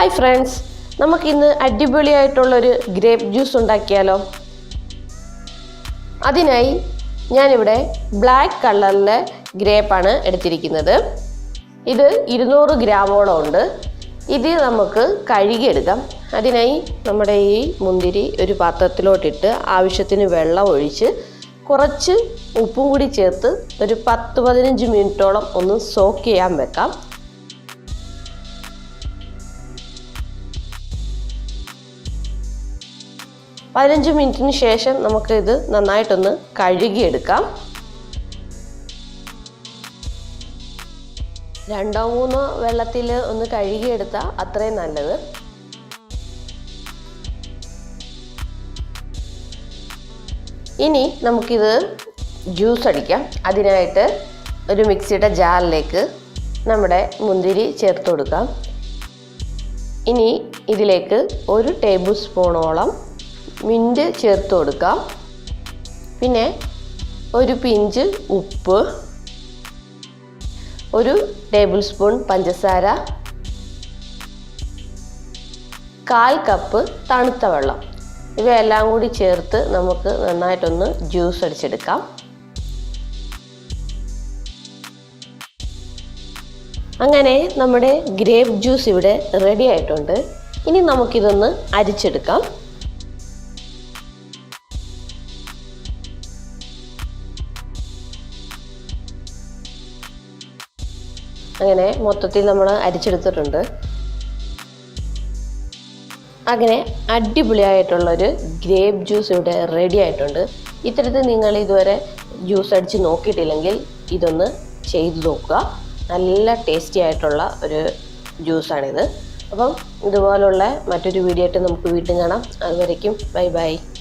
Hi friends, നമുക്കിന്ന് അടിപൊളിയായിട്ടുള്ളൊരു grape juice ഉണ്ടാക്കിയാലോ? അതിനായി ഞാനിവിടെ ബ്ലാക്ക് കളറിലെ ഗ്രേപ്പാണ് എടുത്തിരിക്കുന്നത്. ഇത് 200 ഗ്രാമോളം ഉണ്ട്. ഇത് നമുക്ക് കഴുകിയെടുക്കാം. അതിനായി നമ്മുടെ ഈ മുന്തിരി ഒരു പാത്രത്തിലോട്ടിട്ട് ആവശ്യത്തിന് വെള്ളം ഒഴിച്ച് കുറച്ച് ഉപ്പും കൂടി ചേർത്ത് ഒരു 10-15 മിനിറ്റോളം ഒന്ന് സോക്ക് ചെയ്യാൻ വെക്കാം. പതിനഞ്ച് മിനിറ്റിന് ശേഷം നമുക്ക് ഇത് നന്നായിട്ടൊന്ന് കഴുകിയെടുക്കാം. 2-3 വെള്ളത്തിൽ ഒന്ന് കഴുകിയെടുത്താൽ അത്രയും നല്ലത്. ഇനി നമുക്കിത് ജ്യൂസ് അടിക്കാം. അതിനായിട്ട് ഒരു മിക്സിയുടെ ജാറിലേക്ക് നമ്മുടെ മുന്തിരി ചേർത്ത് കൊടുക്കാം. ഇനി ഇതിലേക്ക് 1 ടേബിൾ സ്പൂണോളം മിൻറ്റ് ചേർത്ത് കൊടുക്കാം. പിന്നെ ഒരു പിഞ്ച് ഉപ്പ്, 1 ടേബിൾ സ്പൂൺ പഞ്ചസാര, 1/4 കപ്പ് തണുത്ത വെള്ളം, ഇവയെല്ലാം കൂടി ചേർത്ത് നമുക്ക് നന്നായിട്ടൊന്ന് ജ്യൂസ് അടിച്ചെടുക്കാം. അങ്ങനെ നമ്മുടെ ഗ്രേപ്പ് ജ്യൂസ് ഇവിടെ റെഡി ആയിട്ടുണ്ട്. ഇനി നമുക്കിതൊന്ന് അരിച്ചെടുക്കാം. അങ്ങനെ മൊത്തത്തിൽ നമ്മൾ അരിച്ചെടുത്തിട്ടുണ്ട്. അങ്ങനെ അടിപൊളിയായിട്ടുള്ളൊരു ഗ്രേപ്പ് ജ്യൂസ് ഇവിടെ റെഡി ആയിട്ടുണ്ട്. ഇത്തരത്തിൽ നിങ്ങൾ ഇതുവരെ ജ്യൂസ് അടിച്ച് നോക്കിയിട്ടില്ലെങ്കിൽ ഇതൊന്ന് ചെയ്ത് നോക്കുക. നല്ല ടേസ്റ്റി ആയിട്ടുള്ള ഒരു ജ്യൂസാണിത്. അപ്പം ഇതുപോലുള്ള മറ്റൊരു വീഡിയോ ആയിട്ട് നമുക്ക് വീണ്ടും കാണാം. അതുവരേക്കും ബൈ ബൈ.